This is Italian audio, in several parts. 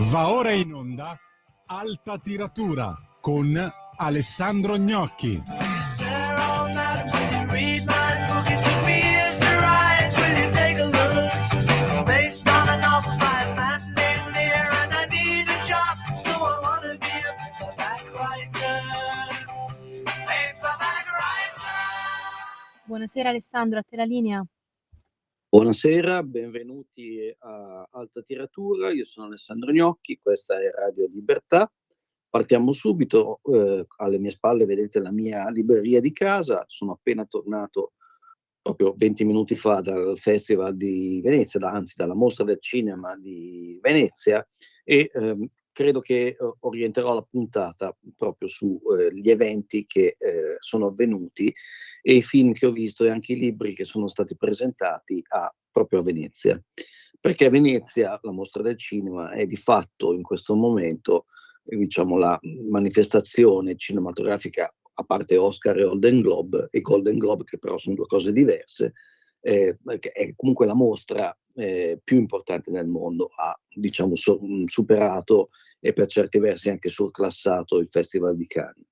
Va ora in onda Alta Tiratura con Alessandro Gnocchi. Buonasera Alessandro, a te la linea. Buonasera, benvenuti a Alta Tiratura, io sono Alessandro Gnocchi, questa è Radio Libertà. Partiamo subito, alle mie spalle vedete la mia libreria di casa, sono appena tornato proprio 20 minuti fa dal Festival di Venezia, anzi dalla Mostra del Cinema di Venezia, e credo che orienterò la puntata proprio sugli eventi che sono avvenuti e i film che ho visto e anche i libri che sono stati presentati proprio a Venezia. Perché Venezia, la Mostra del Cinema, è di fatto in questo momento diciamo la manifestazione cinematografica, a parte Oscar e Golden Globe, che però sono due cose diverse, perché è comunque la mostra più importante nel mondo, ha diciamo superato e per certi versi anche surclassato il Festival di Cannes.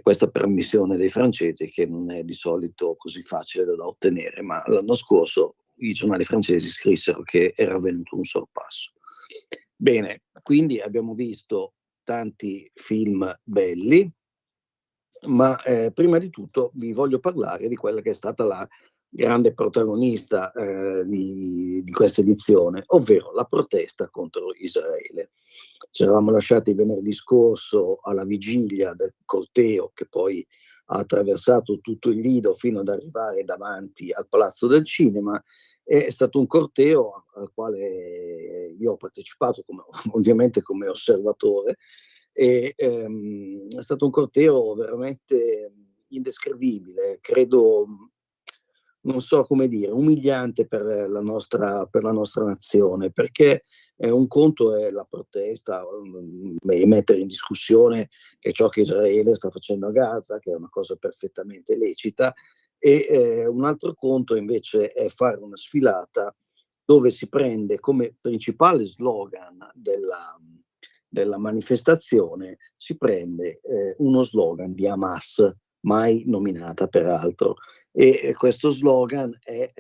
Questa per ammissione dei francesi, che non è di solito così facile da ottenere, ma l'anno scorso i giornali francesi scrissero che era avvenuto un sorpasso. Bene, quindi abbiamo visto tanti film belli, ma prima di tutto vi voglio parlare di quella che è stata la grande protagonista di questa edizione, ovvero la protesta contro Israele. Ci eravamo lasciati venerdì scorso alla vigilia del corteo che poi ha attraversato tutto il Lido fino ad arrivare davanti al Palazzo del Cinema. È stato un corteo al quale io ho partecipato ovviamente come osservatore, e è stato un corteo veramente indescrivibile, credo, non so come dire, umiliante per la nostra nazione, perché un conto è la protesta e mettere in discussione ciò che Israele sta facendo a Gaza, che è una cosa perfettamente lecita, e un altro conto invece è fare una sfilata dove si prende come principale slogan della manifestazione, si prende uno slogan di Hamas, mai nominata peraltro, e questo slogan è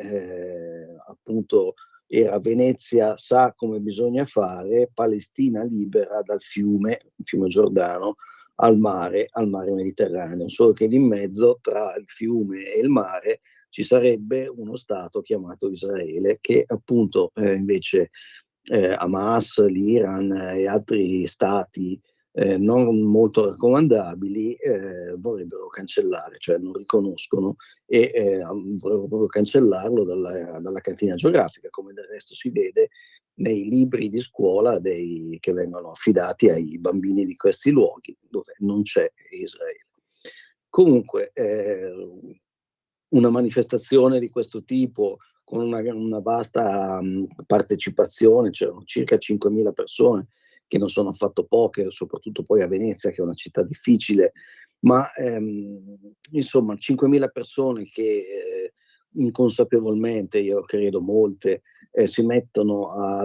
appunto era Venezia sa come bisogna fare, Palestina libera dal fiume Giordano al mare Mediterraneo, solo che lì in mezzo tra il fiume e il mare ci sarebbe uno stato chiamato Israele, che appunto invece Hamas, l'Iran e altri stati non molto raccomandabili vorrebbero cancellare, cioè non riconoscono e vorrebbero cancellarlo dalla cartina geografica, come del resto si vede nei libri di scuola che vengono affidati ai bambini di questi luoghi, dove non c'è Israele. Comunque, una manifestazione di questo tipo, con una vasta partecipazione, c'erano circa 5.000 persone, che non sono affatto poche, soprattutto poi a Venezia, che è una città difficile, ma insomma 5.000 persone che inconsapevolmente, io credo molte, si mettono a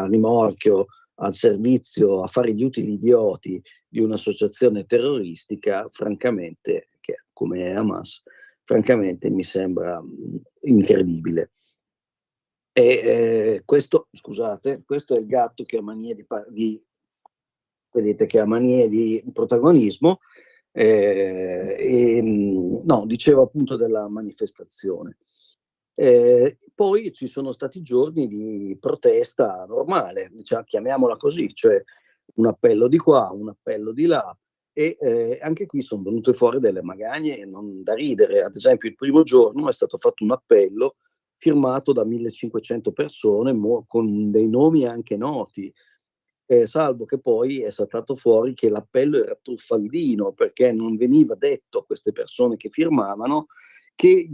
rimorchio, al servizio, a fare gli utili idioti di un'associazione terroristica, francamente, che come è Hamas, francamente mi sembra incredibile. E questo, scusate, questo è il gatto che ha manie vedete che ha manie di protagonismo, no, dicevo appunto della manifestazione. Poi ci sono stati giorni di protesta normale, diciamo, chiamiamola così, cioè un appello di qua, un appello di là, e anche qui sono venute fuori delle magagne non da ridere. Ad esempio il primo giorno è stato fatto un appello firmato da 1.500 persone con dei nomi anche noti, salvo che poi è saltato fuori che l'appello era truffaldino, perché non veniva detto a queste persone che firmavano che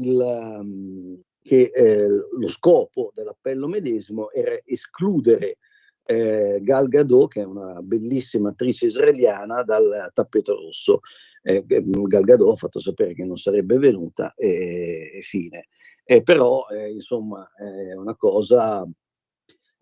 lo scopo dell'appello medesimo era escludere Gal Gadot, che è una bellissima attrice israeliana, dal tappeto rosso. Gal Gadot ha fatto sapere che non sarebbe venuta e fine. Però insomma è una cosa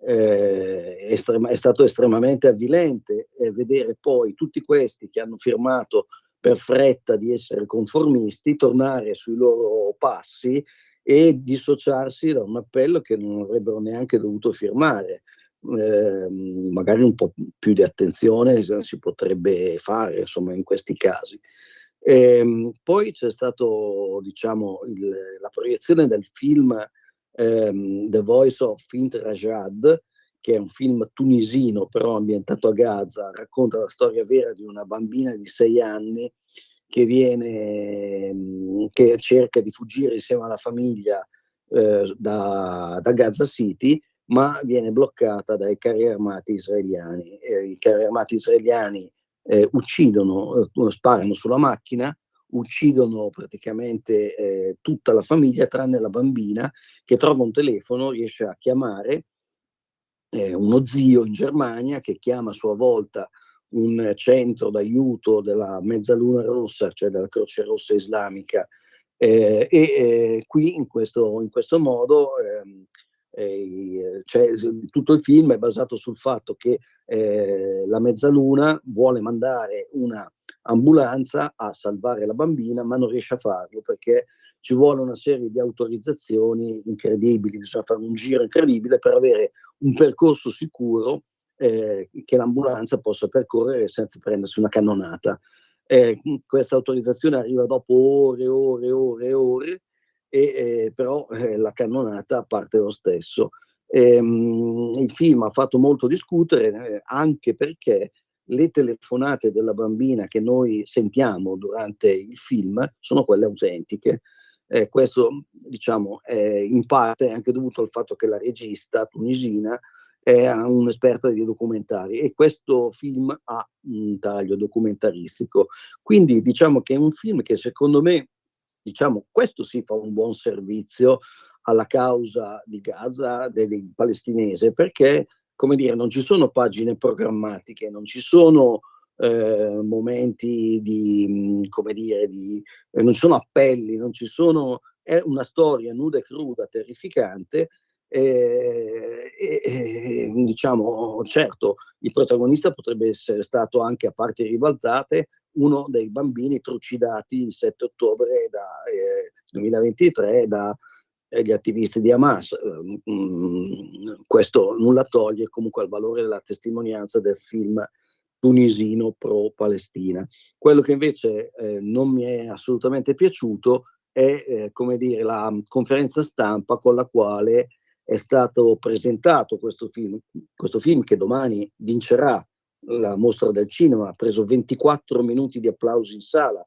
è stato estremamente avvilente vedere poi tutti questi che hanno firmato per fretta di essere conformisti tornare sui loro passi e dissociarsi da un appello che non avrebbero neanche dovuto firmare. Magari un po' più di attenzione si potrebbe fare, insomma, in questi casi. Poi c'è stato, diciamo, la proiezione del film The Voice of Fint Rajad, che è un film tunisino però ambientato a Gaza, racconta la storia vera di una bambina di 6 anni che cerca di fuggire insieme alla famiglia da Gaza City, ma viene bloccata dai carri armati israeliani. I carri armati israeliani uccidono, sparano sulla macchina, uccidono praticamente tutta la famiglia tranne la bambina, che trova un telefono, riesce a chiamare uno zio in Germania, che chiama a sua volta un centro d'aiuto della Mezzaluna Rossa, cioè della Croce Rossa Islamica, qui in questo modo cioè, tutto il film è basato sul fatto che la Mezzaluna vuole mandare una ambulanza a salvare la bambina, ma non riesce a farlo perché ci vuole una serie di autorizzazioni incredibili, bisogna fare un giro incredibile per avere un percorso sicuro che l'ambulanza possa percorrere senza prendersi una cannonata. Questa autorizzazione arriva dopo ore, però la cannonata parte lo stesso. Il film ha fatto molto discutere anche perché le telefonate della bambina che noi sentiamo durante il film sono quelle autentiche. Questo, diciamo, è in parte anche dovuto al fatto che la regista tunisina è un'esperta di documentari e questo film ha un taglio documentaristico. Quindi diciamo che è un film che secondo me, diciamo, questo sì fa un buon servizio alla causa di Gaza, dei palestinesi, perché, come dire, non ci sono pagine programmatiche, non ci sono momenti di, come dire, non ci sono appelli, non ci sono, è una storia nuda e cruda, terrificante, diciamo, certo, il protagonista potrebbe essere stato anche a parti ribaltate uno dei bambini trucidati il 7 ottobre 2023 dagli attivisti di Hamas. Questo nulla toglie comunque al valore della testimonianza del film tunisino pro-Palestina. Quello che invece non mi è assolutamente piaciuto è, come dire, la conferenza stampa con la quale è stato presentato questo film che domani vincerà la mostra del cinema, ha preso 24 minuti di applausi in sala.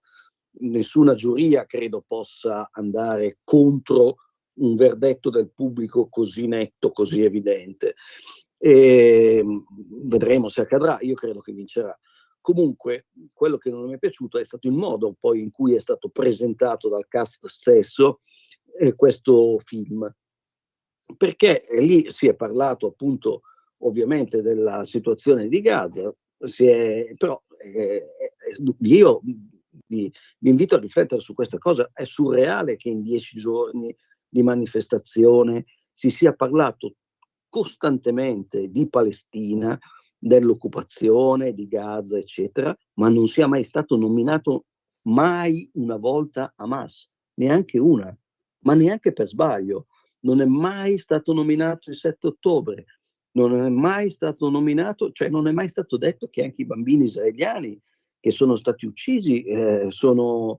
Nessuna giuria credo possa andare contro un verdetto del pubblico così netto, così evidente. Vedremo se accadrà, io credo che vincerà. Comunque, quello che non mi è piaciuto è stato il modo poi in cui è stato presentato dal cast stesso questo film, perché lì si è parlato appunto ovviamente della situazione di Gaza, però io vi invito a riflettere su questa cosa. È surreale che in 10 giorni di manifestazione si sia parlato costantemente di Palestina, dell'occupazione, di Gaza, eccetera, ma non sia mai stato nominato mai una volta Hamas, neanche una, ma neanche per sbaglio. Non è mai stato nominato il 7 ottobre, non è mai stato nominato, cioè non è mai stato detto che anche i bambini israeliani che sono stati uccisi sono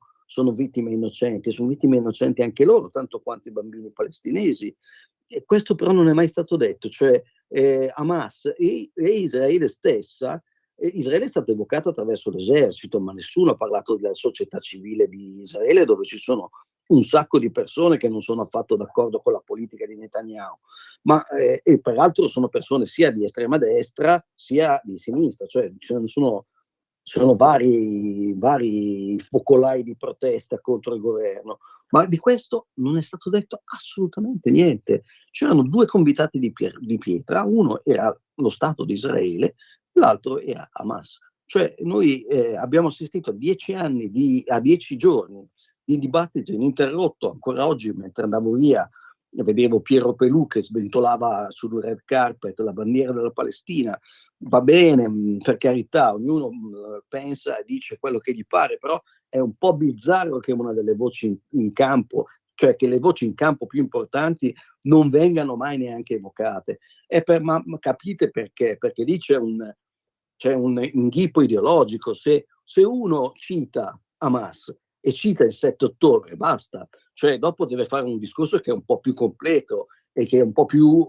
vittime innocenti, sono vittime innocenti anche loro, tanto quanto i bambini palestinesi. E questo però non è mai stato detto, cioè Hamas e Israele stessa, Israele è stata evocata attraverso l'esercito, ma nessuno ha parlato della società civile di Israele, dove ci sono un sacco di persone che non sono affatto d'accordo con la politica di Netanyahu, ma e peraltro sono persone sia di estrema destra sia di sinistra, cioè sono vari focolai di protesta contro il governo, ma di questo non è stato detto assolutamente niente. C'erano due convitati di pietra, uno era lo Stato di Israele, l'altro era Hamas. Cioè noi abbiamo assistito a 10 anni, a 10 giorni di dibattito ininterrotto, ancora oggi mentre andavo via vedevo Piero Pelù che sventolava sul red carpet la bandiera della Palestina. Va bene, per carità, ognuno pensa e dice quello che gli pare, però è un po' bizzarro che una delle voci in campo, cioè che le voci in campo più importanti non vengano mai neanche evocate. Ma capite perché? Perché lì c'è un inghippo ideologico. Se uno cita Hamas e cita il 7 ottobre, basta. Cioè dopo deve fare un discorso che è un po' più completo e che è un po' più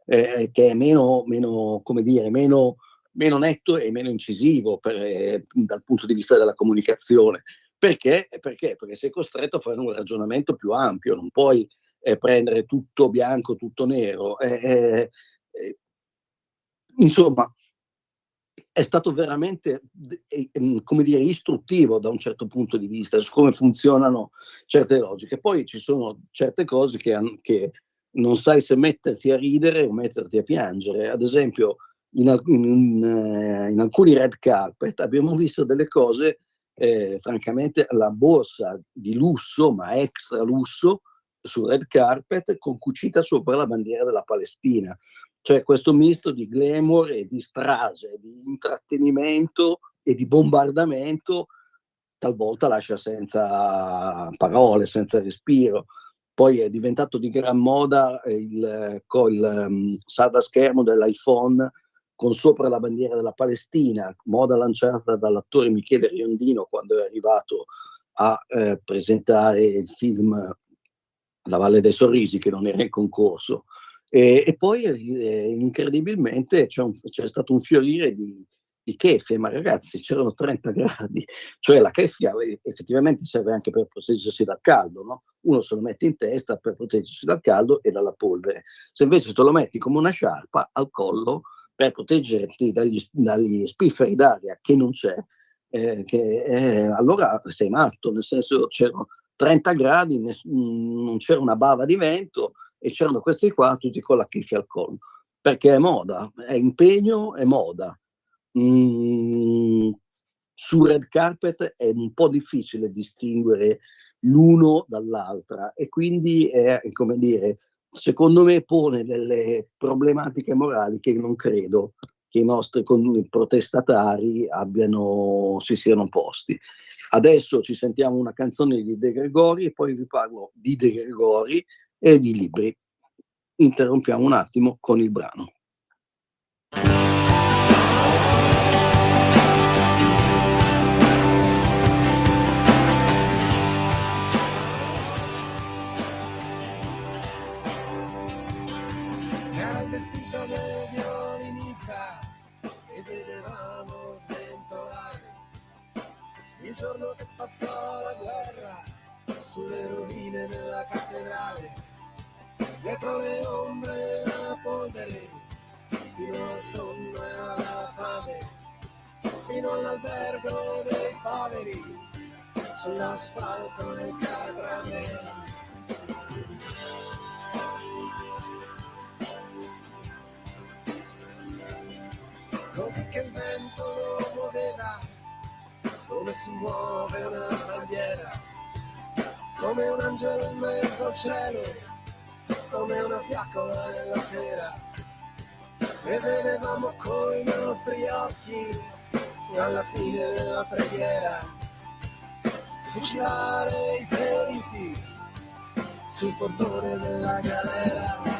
che è meno come dire, meno netto e meno incisivo dal punto di vista della comunicazione. Perché? Perché sei costretto a fare un ragionamento più ampio, non puoi prendere tutto bianco, tutto nero. Insomma, è stato veramente, come dire, istruttivo da un certo punto di vista su come funzionano certe logiche. Poi ci sono certe cose che non sai se metterti a ridere o metterti a piangere. Ad esempio, in alcuni red carpet abbiamo visto delle cose, francamente, la borsa di lusso, ma extra lusso, sul red carpet, con cucita sopra la bandiera della Palestina. Cioè questo misto di glamour e di strage, di intrattenimento e di bombardamento talvolta lascia senza parole, senza respiro. Poi è diventato di gran moda il salvaschermo dell'iPhone con sopra la bandiera della Palestina, moda lanciata dall'attore Michele Riondino quando è arrivato a presentare il film La Valle dei Sorrisi, che non era in concorso. E poi incredibilmente c'è stato un fiorire di keffie, ma ragazzi c'erano 30 gradi, cioè la keffia effettivamente serve anche per proteggersi dal caldo, no? Uno se lo mette in testa per proteggersi dal caldo e dalla polvere, se invece te lo metti come una sciarpa al collo per proteggerti dagli spifferi d'aria che non c'è, allora sei matto, nel senso c'erano 30 gradi, non c'era una bava di vento e c'erano questi qua tutti con la keffia al collo, perché è moda, è impegno, è moda. Su red carpet è un po' difficile distinguere l'uno dall'altra e quindi è, come dire, secondo me pone delle problematiche morali che non credo che i nostri protestatari si siano posti. Adesso ci sentiamo una canzone di De Gregori e poi vi parlo di De Gregori e di libri. Interrompiamo un attimo con il brano. Era il vestito del violinista e vedevamo sventolare il giorno che passò la guerra sulle rovine della cattedrale, dietro le ombre la polvere, fino al sonno e alla fame, fino all'albergo dei poveri, sull'asfalto del Catrame. Così che il vento lo muoveva, come si muove una bandiera, come un angelo in mezzo al cielo, come una fiaccola nella sera. E vedevamo coi nostri occhi, alla fine della preghiera, fucilare i feriti sul portone della galera.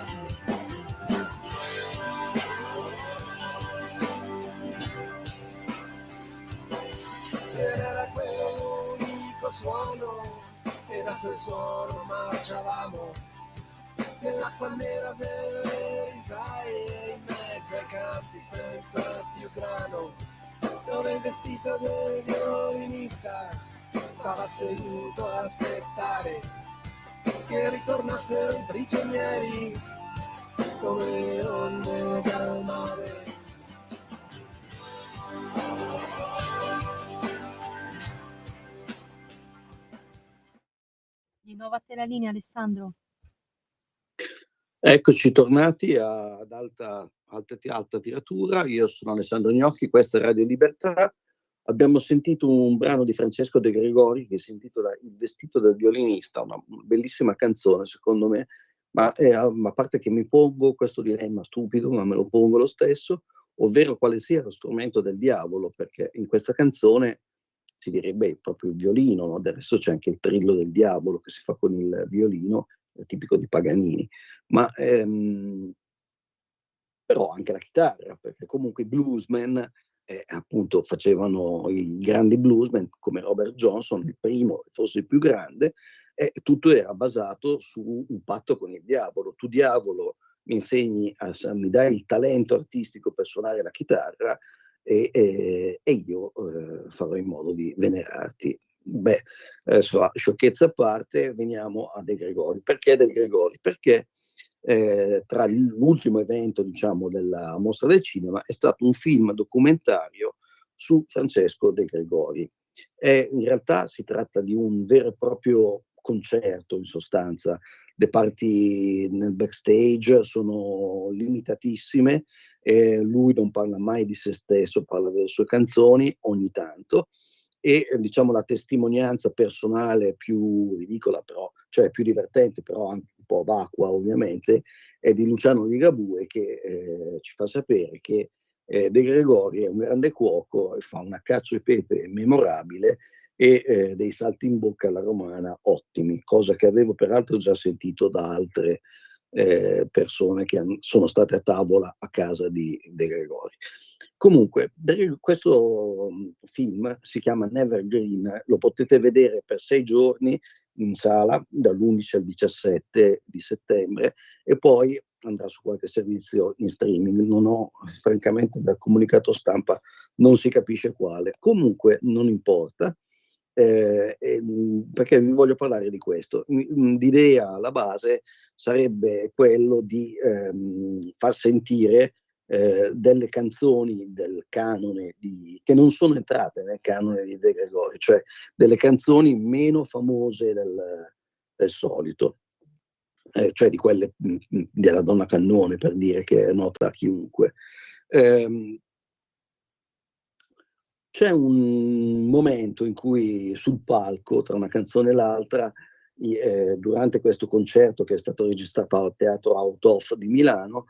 Era quello l'unico suono, e da quel suono marciavamo nell'acqua nera delle risaie, in mezzo ai campi senza più grano, dove il vestito del violinista stava seduto a aspettare che ritornassero i prigionieri come onde dal mare. Di nuovo a te la linea, Alessandro. Eccoci tornati ad alta tiratura. Io sono Alessandro Gnocchi, questa è Radio Libertà. Abbiamo sentito un brano di Francesco De Gregori che si intitola Il vestito del violinista, una bellissima canzone secondo me, Ma a parte che mi pongo questo dilemma stupido, ma me lo pongo lo stesso, ovvero quale sia lo strumento del diavolo, perché in questa canzone si direbbe proprio il violino, no? Del resto c'è anche il trillo del diavolo che si fa con il violino, tipico di Paganini, ma però anche la chitarra, perché comunque i bluesmen appunto facevano i grandi bluesmen come Robert Johnson, il primo, forse il più grande, e tutto era basato su un patto con il diavolo. Tu diavolo mi dai il talento artistico per suonare la chitarra e io farò in modo di venerarti. Beh, sciocchezza a parte, veniamo a De Gregori. Perché De Gregori? Perché tra l'ultimo evento, diciamo, della Mostra del Cinema è stato un film documentario su Francesco De Gregori. In realtà si tratta di un vero e proprio concerto, in sostanza. Le parti nel backstage sono limitatissime, lui non parla mai di se stesso, parla delle sue canzoni ogni tanto, e diciamo la testimonianza personale più ridicola, però, cioè più divertente, però anche un po' vacua ovviamente, è di Luciano Ligabue, che ci fa sapere che De Gregori è un grande cuoco e fa una cacio e pepe memorabile e dei salti in bocca alla romana ottimi, cosa che avevo peraltro già sentito da altre persone che sono state a tavola a casa di De Gregori. Comunque, questo film si chiama Never Green, lo potete vedere per 6 giorni in sala, dall'11 al 17 di settembre, e poi andrà su qualche servizio in streaming. Non ho, francamente, dal comunicato stampa non si capisce quale. Comunque, non importa, perché vi voglio parlare di questo. L'idea alla base sarebbe quello di far sentire delle canzoni del canone che non sono entrate nel canone di De Gregori, cioè delle canzoni meno famose del solito, cioè di quelle della Donna Cannone, per dire, che è nota a chiunque. C'è un momento in cui sul palco, tra una canzone e l'altra, durante questo concerto che è stato registrato al Teatro Out of di Milano,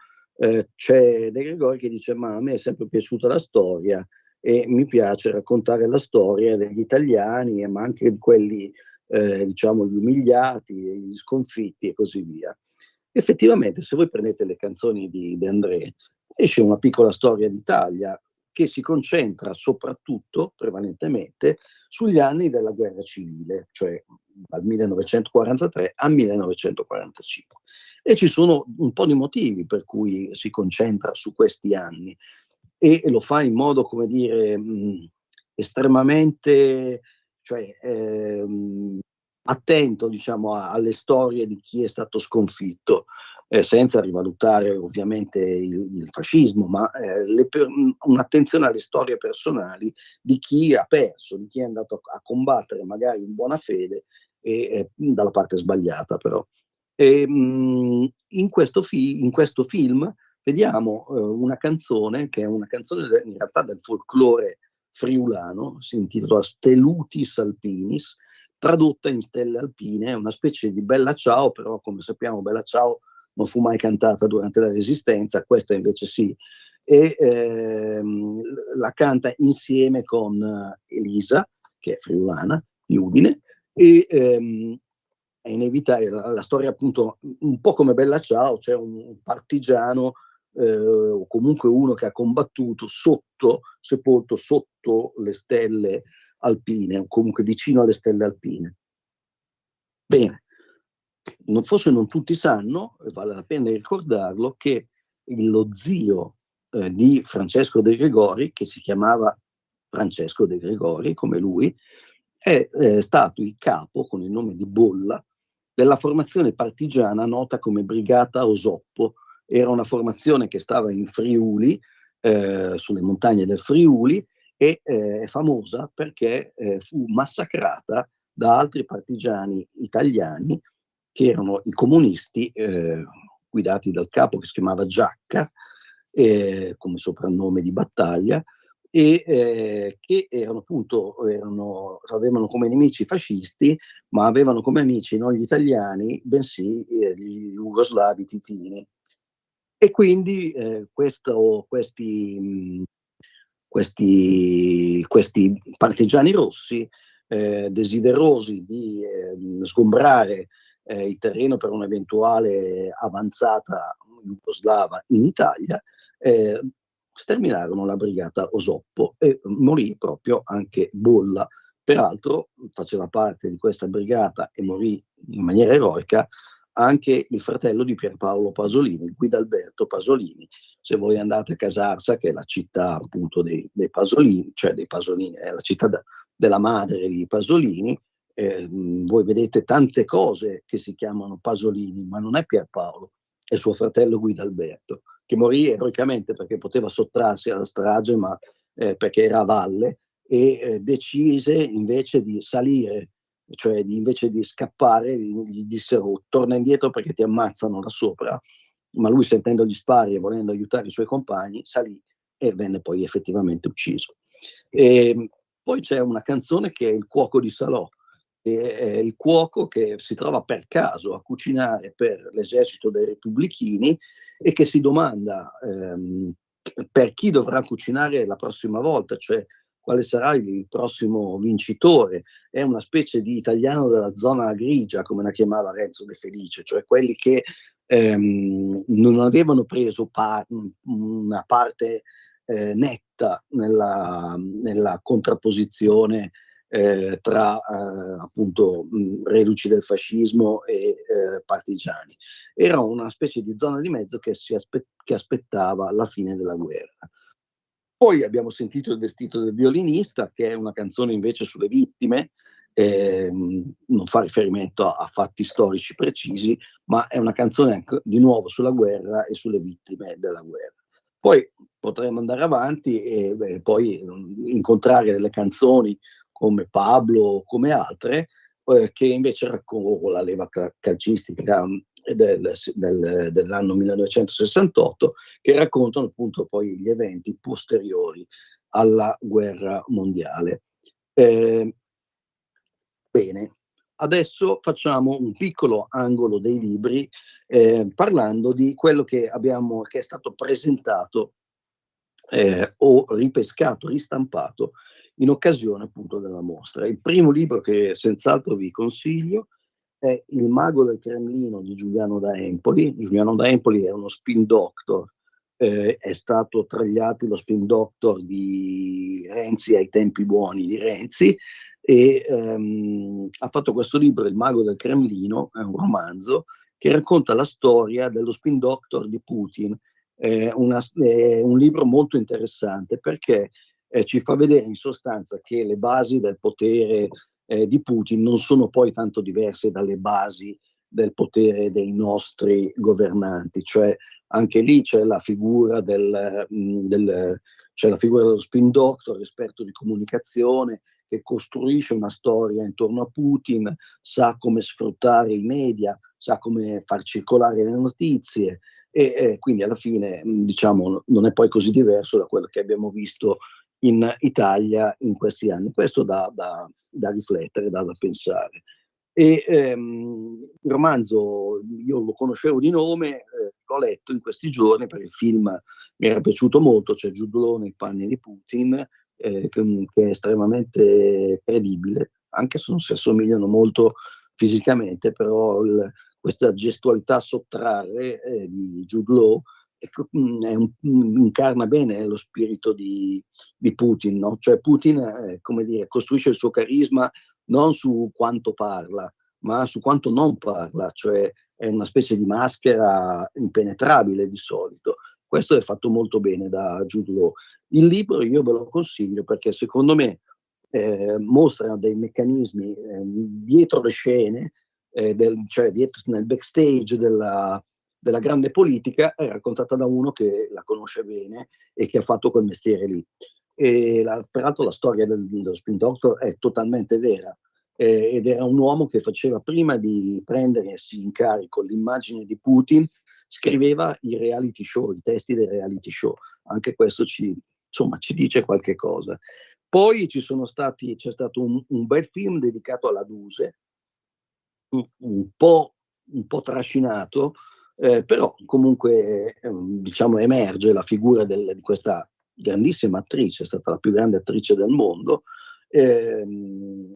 c'è De Gregori che dice: ma a me è sempre piaciuta la storia e mi piace raccontare la storia degli italiani, ma anche di quelli, diciamo, gli umiliati, gli sconfitti e così via. Effettivamente, se voi prendete le canzoni di De André, esce una piccola storia d'Italia che si concentra soprattutto, prevalentemente, sugli anni della guerra civile, cioè dal 1943 al 1945. E ci sono un po' di motivi per cui si concentra su questi anni e lo fa in modo, come dire, estremamente, cioè, attento, diciamo, alle storie di chi è stato sconfitto, senza rivalutare ovviamente il fascismo, ma un'attenzione alle storie personali di chi ha perso, di chi è andato a combattere magari in buona fede e dalla parte sbagliata però. In questo film vediamo una canzone che è una canzone in realtà del folklore friulano, si intitola Stelutis Alpinis, tradotta in Stelle Alpine, è una specie di Bella Ciao, però come sappiamo Bella Ciao non fu mai cantata durante la Resistenza, questa invece sì, e la canta insieme con Elisa, che è friulana, di Udine, e è inevitabile, la storia appunto un po' come Bella Ciao, c'è un partigiano o comunque uno che ha combattuto sepolto sotto le stelle alpine, o comunque vicino alle stelle alpine. Bene, forse non tutti sanno, vale la pena ricordarlo, che lo zio di Francesco De Gregori, che si chiamava Francesco De Gregori, come lui, è stato il capo, con il nome di Bolla, della formazione partigiana nota come Brigata Osoppo. Era una formazione che stava in Friuli, sulle montagne del Friuli, e è famosa perché fu massacrata da altri partigiani italiani che erano i comunisti, guidati dal capo che si chiamava Giacca, come soprannome di battaglia, e che avevano come nemici i fascisti, ma avevano come amici non gli italiani, bensì gli jugoslavi titini. E quindi questi partigiani rossi, desiderosi di sgombrare il terreno per un'eventuale avanzata jugoslava in Italia, sterminarono la brigata Osoppo e morì proprio anche Bolla. Peraltro faceva parte di questa brigata e morì in maniera eroica anche il fratello di Pierpaolo Pasolini, Guidalberto Pasolini. Se voi andate a Casarsa, che è la città appunto dei Pasolini, cioè dei Pasolini, è la città della madre di Pasolini, voi vedete tante cose che si chiamano Pasolini, ma non è Pierpaolo, è suo fratello Guidalberto, che morì eroicamente perché poteva sottrarsi alla strage, ma perché era a valle, e decise invece di salire, cioè invece di scappare, gli dissero torna indietro perché ti ammazzano da sopra, ma lui, sentendo gli spari e volendo aiutare i suoi compagni, salì e venne poi effettivamente ucciso. E poi c'è una canzone che è Il cuoco di Salò, che è il cuoco che si trova per caso a cucinare per l'esercito dei repubblichini e che si domanda per chi dovrà cucinare la prossima volta, cioè quale sarà il prossimo vincitore. È una specie di italiano della zona grigia, come la chiamava Renzo De Felice, cioè quelli che non avevano preso una parte netta nella contrapposizione tra appunto reduci del fascismo e partigiani. Era una specie di zona di mezzo che aspettava la fine della guerra. Poi abbiamo sentito Il vestito del violinista, che è una canzone invece sulle vittime, non fa riferimento a fatti storici precisi, ma è una canzone anche, di nuovo sulla guerra e sulle vittime della guerra. Poi potremmo andare avanti e poi incontrare delle canzoni come Pablo o come altre, che invece raccontano la leva calcistica dell'anno 1968, che raccontano appunto poi gli eventi posteriori alla guerra mondiale. Bene, adesso facciamo un piccolo angolo dei libri parlando di quello che è stato presentato o ripescato, ristampato in occasione appunto della mostra. Il primo libro che senz'altro vi consiglio è Il mago del Cremlino di Giuliano da Empoli. Giuliano da Empoli è uno spin doctor, è stato tra gli altri lo spin doctor di Renzi ai tempi buoni di Renzi, e ha fatto questo libro, Il mago del Cremlino, è un romanzo che racconta la storia dello spin doctor di Putin. È un libro molto interessante perché ci fa vedere in sostanza che le basi del potere di Putin non sono poi tanto diverse dalle basi del potere dei nostri governanti, cioè anche lì c'è la figura c'è la figura dello spin doctor, esperto di comunicazione, che costruisce una storia intorno a Putin, sa come sfruttare i media, sa come far circolare le notizie, e quindi alla fine diciamo non è poi così diverso da quello che abbiamo visto in Italia in questi anni. Questo da riflettere, da pensare. E il romanzo io lo conoscevo di nome, l'ho letto in questi giorni perché il film mi era piaciuto molto, c'è Jude Law nei panni di Putin, che è estremamente credibile, anche se non si assomigliano molto fisicamente, però questa gestualità a sottrarre di Jude Law incarna bene lo spirito di Putin, no? Cioè Putin, come dire, costruisce il suo carisma non su quanto parla, ma su quanto non parla, cioè è una specie di maschera impenetrabile di solito. Questo è fatto molto bene da Jude Law. Il libro io ve lo consiglio perché secondo me mostra dei meccanismi dietro le scene, cioè dietro, nel backstage della grande politica, è raccontata da uno che la conosce bene e che ha fatto quel mestiere lì. E peraltro la storia dello spin doctor è totalmente vera, ed era un uomo che faceva, prima di prendersi in carico l'immagine di Putin, scriveva i reality show, i testi dei reality show. Anche questo ci insomma ci dice qualche cosa. Poi c'è stato un bel film dedicato alla Duse, un po' trascinato, però comunque diciamo emerge la figura di questa grandissima attrice, è stata la più grande attrice del mondo. In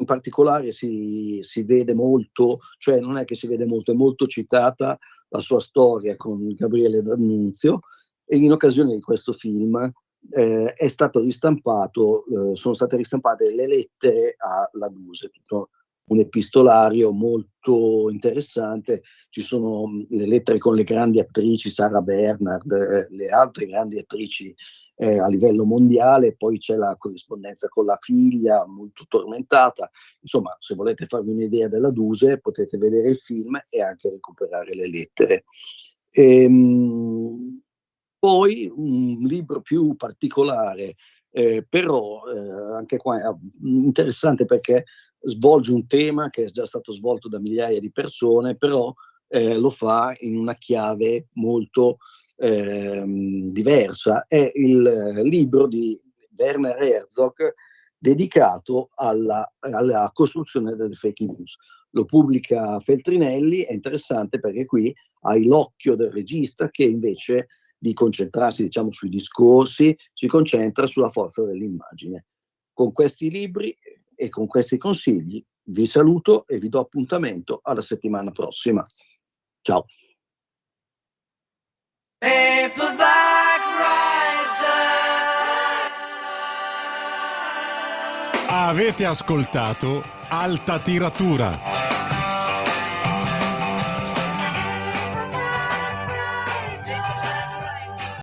particolare si vede molto, cioè non è che si vede molto, è molto citata la sua storia con Gabriele D'Annunzio, e in occasione di questo film è stato ristampato, sono state ristampate le lettere alla Duse, tutto un epistolario molto interessante. Ci sono le lettere con le grandi attrici, Sarah Bernhardt, le altre grandi attrici a livello mondiale, poi c'è la corrispondenza con la figlia, molto tormentata. Insomma, se volete farvi un'idea della Duse, potete vedere il film e anche recuperare le lettere. Poi un libro più particolare, però anche qua è interessante perché svolge un tema che è già stato svolto da migliaia di persone, però lo fa in una chiave molto diversa. È il libro di Werner Herzog dedicato alla costruzione delle fake news. Lo pubblica Feltrinelli, è interessante perché qui hai l'occhio del regista che invece di concentrarsi, diciamo, sui discorsi, si concentra sulla forza dell'immagine. Con questi libri e con questi consigli vi saluto e vi do appuntamento alla settimana prossima. Ciao. Avete ascoltato Alta Tiratura.